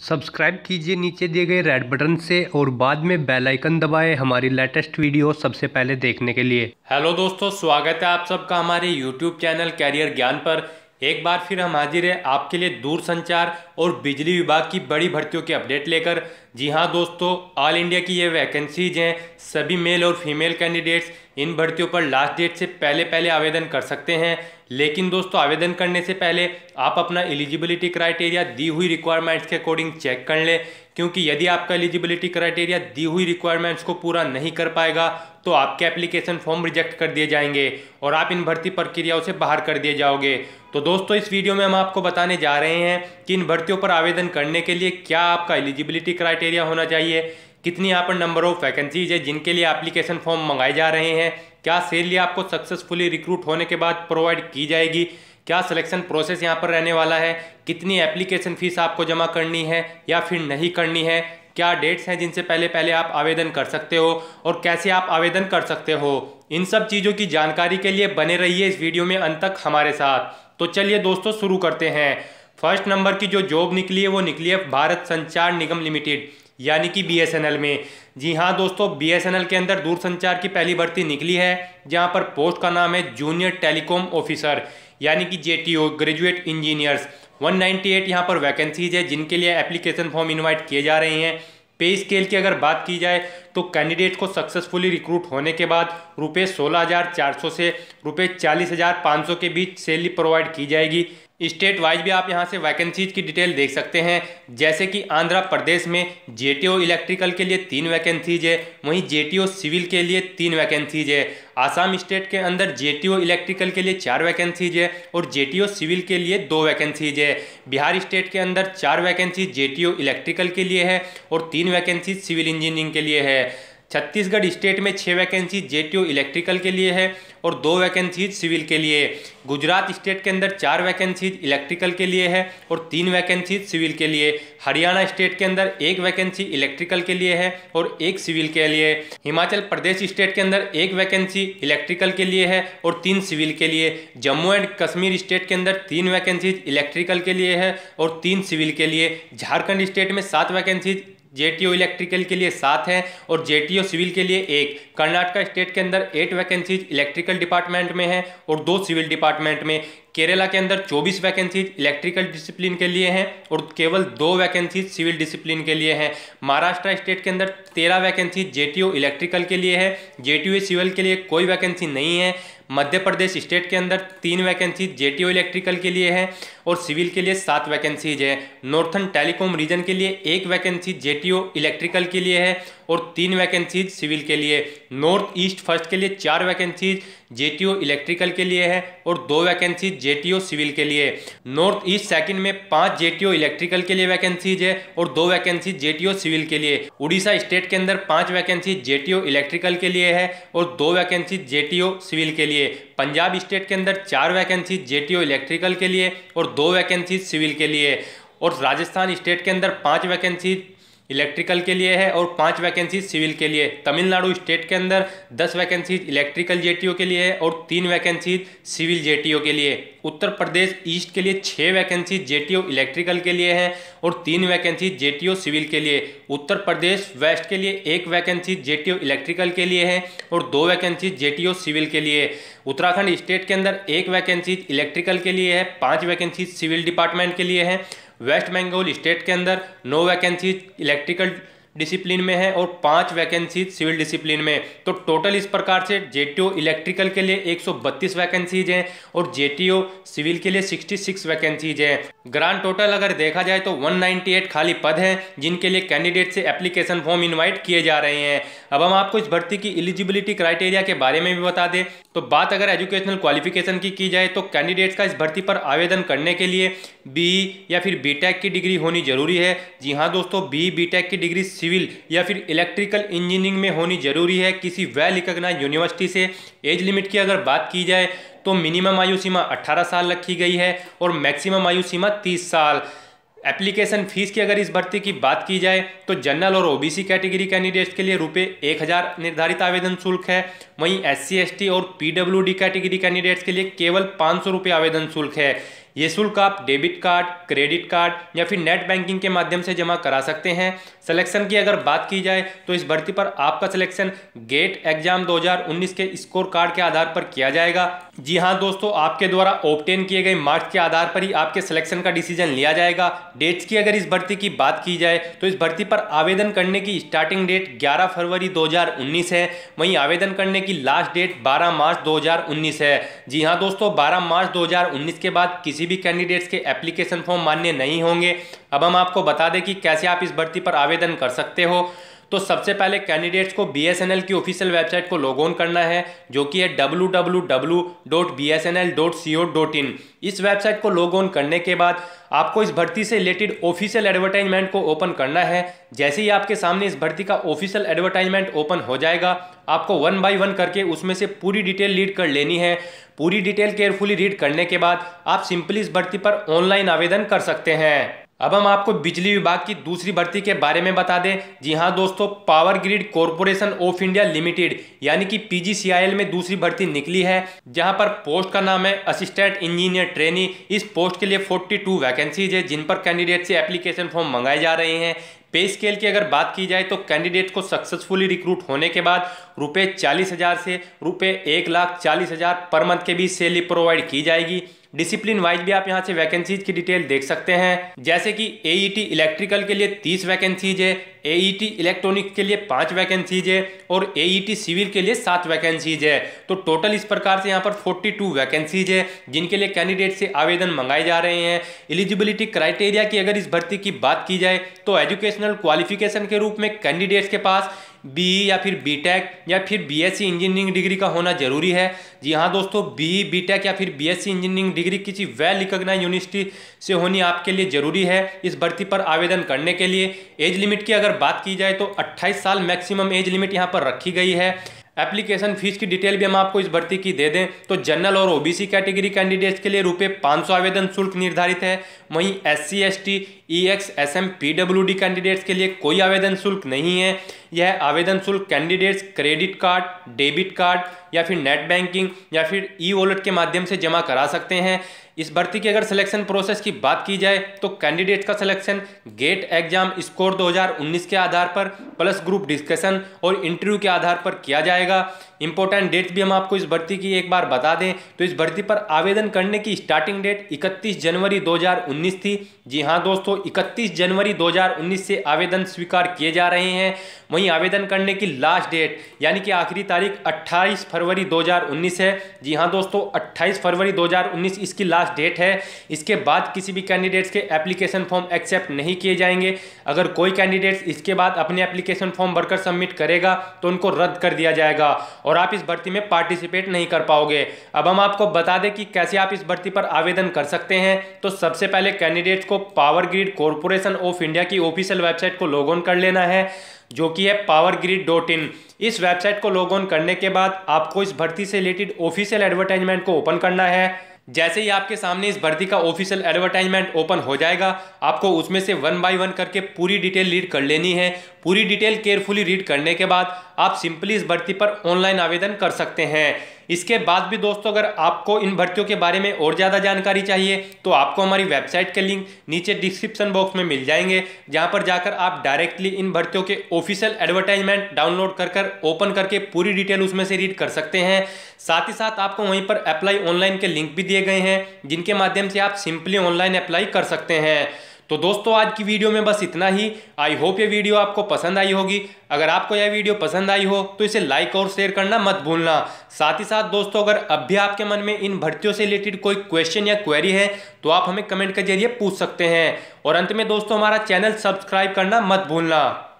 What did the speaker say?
Subscribe कीजिए नीचे दिए गए रेड बटन से और बाद में बेल आइकन दबाएं हमारी लेटेस्ट वीडियो सबसे पहले देखने के लिए। हेलो दोस्तों, स्वागत है आप सबका हमारे यूट्यूब चैनल कैरियर ज्ञान पर। एक बार फिर हम हाजिर हैं आपके लिए दूरसंचार और बिजली विभाग की बड़ी भर्तियों के अपडेट लेकर। जी हाँ दोस्तों, ऑल इंडिया की ये वैकेंसीज हैं। सभी मेल और फीमेल कैंडिडेट्स इन भर्तियों पर लास्ट डेट से पहले आवेदन कर सकते हैं। लेकिन दोस्तों, आवेदन करने से पहले आप अपना एलिजिबिलिटी क्राइटेरिया दी हुई रिक्वायरमेंट्स के अकॉर्डिंग चेक कर लें, क्योंकि यदि आपका एलिजिबिलिटी क्राइटेरिया दी हुई रिक्वायरमेंट्स को पूरा नहीं कर पाएगा तो आपके एप्लीकेशन फॉर्म रिजेक्ट कर दिए जाएंगे और आप इन भर्ती प्रक्रियाओं से बाहर कर दिए जाओगे। तो दोस्तों, इस वीडियो में हम आपको बताने जा रहे हैं कि इन भर्तियों पर आवेदन करने के लिए क्या आपका एलिजिबिलिटी क्राइटेरिया होना चाहिए, कितनी यहाँ पर नंबर ऑफ वैकेंसीज है जिनके लिए एप्लीकेशन फॉर्म मंगाए जा रहे हैं, क्या सैलरी आपको सक्सेसफुली रिक्रूट होने के बाद प्रोवाइड की जाएगी, क्या सिलेक्शन प्रोसेस यहाँ पर रहने वाला है, कितनी एप्लीकेशन फीस आपको जमा करनी है या फिर नहीं करनी है, क्या डेट्स हैं जिनसे पहले आप आवेदन कर सकते हो और कैसे आप आवेदन कर सकते हो। इन सब चीज़ों की जानकारी के लिए बने रहिए इस वीडियो में अंत तक हमारे साथ। तो चलिए दोस्तों, शुरू करते हैं। फर्स्ट नंबर की जो जॉब निकली है वो निकली है भारत संचार निगम लिमिटेड यानी कि BSNL में। जी हाँ दोस्तों, BSNL के अंदर दूरसंचार की पहली भर्ती निकली है, जहाँ पर पोस्ट का नाम है जूनियर टेलीकॉम ऑफिसर यानी कि JTO ग्रेजुएट इंजीनियर्स। 198 यहाँ पर वैकेंसीज है जिनके लिए एप्लीकेशन फॉर्म इनवाइट किए जा रहे हैं। पे स्केल की अगर बात की जाए तो कैंडिडेट को सक्सेसफुली रिक्रूट होने के बाद रुपये 16,400 से रुपये 40,500 के बीच सैलरी प्रोवाइड की जाएगी। स्टेट वाइज भी आप यहां से वैकेंसीज की डिटेल देख सकते हैं, जैसे कि आंध्र प्रदेश में JTO इलेक्ट्रिकल के लिए 3 वैकेंसीज है, वहीं JTO सिविल के लिए 3 वैकेंसीज है। आसाम स्टेट के अंदर JTO इलेक्ट्रिकल के लिए 4 वैकेंसीज है और JTO सिविल के लिए 2 वैकेंसीज है। बिहार स्टेट के अंदर 4 वैकेंसीज JTO इलेक्ट्रिकल के लिए है और 3 वैकेंसीज सिविल इंजीनियरिंग के लिए है। छत्तीसगढ़ स्टेट में 6 वैकेंसी JTO इलेक्ट्रिकल के लिए है और 2 वैकेंसीज सिविल के लिए। गुजरात स्टेट के अंदर 4 वैकेंसीज इलेक्ट्रिकल के लिए है और 3 वैकेंसीज सिविल के लिए। हरियाणा स्टेट के अंदर 1 वैकेंसी इलेक्ट्रिकल के लिए है और 1 सिविल के लिए। हिमाचल प्रदेश स्टेट के अंदर 1 वैकेंसी इलेक्ट्रिकल के लिए है और 3 सिविल के लिए। जम्मू एंड कश्मीर स्टेट के अंदर 3 वैकेंसीज इलेक्ट्रिकल के लिए है और 3 सिविल के लिए। झारखंड स्टेट में 7 वैकेंसीज JTO इलेक्ट्रिकल के लिए 7 हैं और JTO सिविल के लिए 1। कर्नाटका स्टेट के अंदर 8 वैकेंसीज इलेक्ट्रिकल डिपार्टमेंट में है और 2 सिविल डिपार्टमेंट में। केरला के अंदर 24 वैकेंसीज इलेक्ट्रिकल डिसिप्लिन के लिए हैं और केवल 2 वैकेंसीज सिविल डिसिप्लिन के लिए हैं। महाराष्ट्र स्टेट के अंदर 13 वैकेंसीज JTO इलेक्ट्रिकल के लिए है, JTO सिविल के लिए कोई वैकेंसी नहीं है। मध्य प्रदेश स्टेट के अंदर 3 वैकेंसीज JTO इलेक्ट्रिकल के लिए है और सिविल के लिए 7 वैकेंसीज है। नॉर्थन टेलीकॉम रीजन के लिए 1 वैकेंसी JTO इलेक्ट्रिकल के लिए है और 3 वैकेंसीज सिविल के लिए। नॉर्थ ईस्ट फर्स्ट के लिए 4 वैकेंसीज JTO इलेक्ट्रिकल के लिए है और 2 वैकेंसीज JTO सिविल के लिए। नॉर्थ ईस्ट सेकंड में 5 JTO इलेक्ट्रिकल के लिए वैकेंसीज है और 2 वैकेंसीज JTO सिविल के लिए। उड़ीसा स्टेट के अंदर 5 वैकेंसीज JTO इलेक्ट्रिकल के लिए है और 2 वैकेंसीज JTO सिविल के लिए। पंजाब स्टेट के अंदर 4 वैकेंसीज JTO इलेक्ट्रिकल के लिए और 2 वैकेंसीज सिविल के लिए। और राजस्थान स्टेट के अंदर 5 वैकेंसीज इलेक्ट्रिकल के लिए है और 5 वैकेंसीज सिविल के लिए। तमिलनाडु स्टेट के अंदर 10 वैकेंसीज इलेक्ट्रिकल JTO के लिए है और 3 वैकेंसीज सिविल JTO के लिए। उत्तर प्रदेश ईस्ट के लिए 6 वैकेंसीज JTO इलेक्ट्रिकल के लिए है और 3 वैकेंसीज JTO सिविल के लिए। उत्तर प्रदेश वेस्ट के लिए 1 वैकेंसी JTO इलेक्ट्रिकल के लिए है और 2 वैकेंसीज JTO सिविल के लिए। उत्तराखंड स्टेट के अंदर 1 वैकेंसीज इलेक्ट्रिकल के लिए है, 5 वैकेंसीज सिविल डिपार्टमेंट के लिए है। वेस्ट बंगाल स्टेट के अंदर 9 वैकेंसीज इलेक्ट्रिकल डिसिप्लिन में है और 5 वैकेंसीज सिविल डिसिप्लिन में। तो टोटल इस प्रकार से JTO इलेक्ट्रिकल के लिए 132 वैकेंसीज हैं और JTO सिविल के लिए 66 वैकेंसीज हैं। ग्रांड टोटल अगर देखा जाए तो 198 खाली पद हैं जिनके लिए कैंडिडेट से एप्लीकेशन फॉर्म इनवाइट किए जा रहे हैं। अब हम आपको इस भर्ती की एलिजिबिलिटी क्राइटेरिया के बारे में भी बता दें तो बात अगर एजुकेशनल क्वालिफिकेशन की जाए तो कैंडिडेट्स का इस भर्ती पर आवेदन करने के लिए BE या फिर BTech की डिग्री होनी जरूरी है। जी हाँ दोस्तों, BE BTech की डिग्री सिविल या फिर इलेक्ट्रिकल इंजीनियरिंग में होनी जरूरी है किसी वेल रिकॉग्नाइज्ड यूनिवर्सिटी से। एज लिमिट की अगर बात की जाए तो मिनिमम आयु सीमा 18 साल रखी गई है और मैक्सिमम आयु सीमा 30 साल। एप्लीकेशन फीस की अगर इस भर्ती की बात की जाए तो जनरल और OBC कैटेगरी कैंडिडेट्स के लिए रुपये 1,000 निर्धारित आवेदन शुल्क है। वहीं SC ST और PWD कैटेगरी कैंडिडेट्स के लिए केवल 500 रुपये आवेदन शुल्क है। ये शुल्क आप डेबिट कार्ड, क्रेडिट कार्ड या फिर नेट बैंकिंग के माध्यम से जमा करा सकते हैं। सिलेक्शन की अगर बात की जाए तो इस भर्ती पर आपका सिलेक्शन गेट एग्जाम 2019 के स्कोर कार्ड के आधार पर किया जाएगा। जी हाँ दोस्तों, आपके द्वारा ऑब्टेन किए गए मार्क्स के आधार पर ही आपके सिलेक्शन का डिसीजन लिया जाएगा। डेट्स की अगर इस भर्ती की बात की जाए तो इस भर्ती पर आवेदन करने की स्टार्टिंग डेट 11 फरवरी 2019 है। वहीं आवेदन करने की लास्ट डेट 12 मार्च 2019 है। जी हाँ दोस्तों, 12 मार्च 2019 के बाद किसी भी कैंडिडेट्स के एप्लीकेशन फॉर्म मान्य नहीं होंगे। अब हम आपको बता दें कि कैसे आप इस भर्ती पर आवेदन कर सकते हो। तो सबसे पहले कैंडिडेट्स को BSNL की ऑफिशियल वेबसाइट को लॉग ऑन करना है, जो कि है www.bsnl.co.in। इस वेबसाइट को लॉग ऑन करने के बाद आपको इस भर्ती से रिलेटेड ऑफिशियल एडवर्टाइजमेंट को ओपन करना है। जैसे ही आपके सामने इस भर्ती का ऑफिशियल एडवर्टाइजमेंट ओपन हो जाएगा, आपको 1 बाय 1 करके उसमें से पूरी डिटेल रीड कर लेनी है। पूरी डिटेल केयरफुली रीड करने के बाद आप सिंपली इस भर्ती पर ऑनलाइन आवेदन कर सकते हैं। अब हम आपको बिजली विभाग की दूसरी भर्ती के बारे में बता दें। जी हाँ दोस्तों, power grid corporation of India limited यानी कि PGCIL में दूसरी भर्ती निकली है, जहां पर पोस्ट का नाम है असिस्टेंट इंजीनियर ट्रेनी। इस पोस्ट के लिए 42 वैकेंसीज है, जिन पर कैंडिडेट से एप्लीकेशन फॉर्म मंगाए जा रहे हैं। पे स्केल की अगर बात की जाए तो कैंडिडेट को सक्सेसफुली रिक्रूट होने के बाद रुपये 40,000 से रुपये 1,40,000 पर मंथ के बीच सैलरी प्रोवाइड की जाएगी। डिसिप्लिन वाइज भी आप यहां से वैकेंसीज की डिटेल देख सकते हैं, जैसे कि AET इलेक्ट्रिकल के लिए 30 वैकेंसीज है, AET इलेक्ट्रॉनिक के लिए 5 वैकेंसीज है और AET सिविल के लिए 7 वैकेंसीज है। तो टोटल इस प्रकार से यहाँ पर 42 वैकेंसीज है, जिनके लिए कैंडिडेट से आवेदन मंगाए जा रहे हैं। एलिजिबिलिटी क्राइटेरिया की अगर इस भर्ती की बात की जाए तो एजुकेशनल क्वालिफिकेशन के रूप में कैंडिडेट्स के पास BE या फिर BTech या फिर BSc इंजीनियरिंग डिग्री का होना जरूरी है। जी हाँ दोस्तों, BE, BTech या फिर BSc इंजीनियरिंग डिग्री किसी वेल रिकॉग्नाइज्ड यूनिवर्सिटी से होनी आपके लिए जरूरी है इस भर्ती पर आवेदन करने के लिए। एज लिमिट की अगर बात की जाए तो 28 साल मैक्सिमम एज लिमिट यहाँ पर रखी गई है। एप्लीकेशन फीस की डिटेल भी हम आपको इस भर्ती की दे दें तो जनरल और OBC कैटेगरी कैंडिडेट्स के लिए रुपये 500 आवेदन शुल्क निर्धारित है। वहीं SC, ST, EX, SM, PWD candidates के लिए कोई आवेदन शुल्क नहीं है। यह आवेदन शुल्क candidates credit card, debit card या फिर नेट बैंकिंग या फिर E-वॉलेट के माध्यम से जमा करा सकते हैं। इस भर्ती की अगर सिलेक्शन प्रोसेस की बात की जाए तो कैंडिडेट का सिलेक्शन गेट एग्जाम स्कोर 2019 के आधार पर प्लस ग्रुप डिस्कशन और इंटरव्यू के आधार पर किया जाएगा। इंपॉर्टेंट डेट्स भी हम आपको इस भर्ती की एक बार बता दें तो इस भर्ती पर आवेदन करने की स्टार्टिंग डेट 31 जनवरी 2019 थी। जी हाँ दोस्तों, 31 जनवरी 2019 से आवेदन स्वीकार किए जा रहे हैं। वहीं आवेदन करने की लास्ट डेट यानी कि आखिरी तारीख 28 फरवरी 2019 है। जी हाँ दोस्तों, 28 फरवरी 2019 इसकी लास्ट डेट है। इसके बाद किसी भी कैंडिडेट्स के एप्लीकेशन फॉर्म एक्सेप्ट नहीं किए जाएंगे। अगर कोई कैंडिडेट्स इसके बाद अपने एप्लीकेशन फॉर्म भरकर सबमिट करेगा तो उनको रद्द कर दिया जाएगा और आप इस भर्ती में पार्टिसिपेट नहीं कर पाओगे। अब हम आपको बता दें कि कैसे आप इस भर्ती पर आवेदन कर सकते हैं। तो सबसे पहले कैंडिडेट्स को power grid corporation of India की ऑफिशियल वेबसाइट को लॉग ऑन कर लेना है, जो कि है powergrid.in। इस वेबसाइट को लॉग ऑन करने के बाद आपको इस भर्ती से रिलेटेड ऑफिशियल एडवर्टाइजमेंट को ओपन करना है। जैसे ही आपके सामने इस भर्ती का ऑफिशियल एडवर्टाइजमेंट ओपन हो जाएगा, आपको उसमें से 1 बाय 1 करके पूरी डिटेल रीड कर लेनी है। पूरी डिटेल केयरफुली रीड करने के बाद आप सिंपली इस भर्ती पर ऑनलाइन आवेदन कर सकते हैं। इसके बाद भी दोस्तों, अगर आपको इन भर्तियों के बारे में और ज़्यादा जानकारी चाहिए तो आपको हमारी वेबसाइट के लिंक नीचे डिस्क्रिप्शन बॉक्स में मिल जाएंगे, जहां पर जाकर आप डायरेक्टली इन भर्तियों के ऑफिशियल एडवर्टाइजमेंट डाउनलोड कर ओपन करके पूरी डिटेल उसमें से रीड कर सकते हैं। साथ ही साथ आपको वहीं पर अप्लाई ऑनलाइन के लिंक भी दिए गए हैं, जिनके माध्यम से आप सिंपली ऑनलाइन अप्लाई कर सकते हैं। तो दोस्तों, आज की वीडियो में बस इतना ही। आई होप ये वीडियो आपको पसंद आई होगी। अगर आपको यह वीडियो पसंद आई हो तो इसे लाइक और शेयर करना मत भूलना। साथ ही साथ दोस्तों, अगर अब भी आपके मन में इन भर्तियों से रिलेटेड कोई क्वेश्चन या क्वेरी है तो आप हमें कमेंट के जरिए पूछ सकते हैं। और अंत में दोस्तों, हमारा चैनल सब्सक्राइब करना मत भूलना।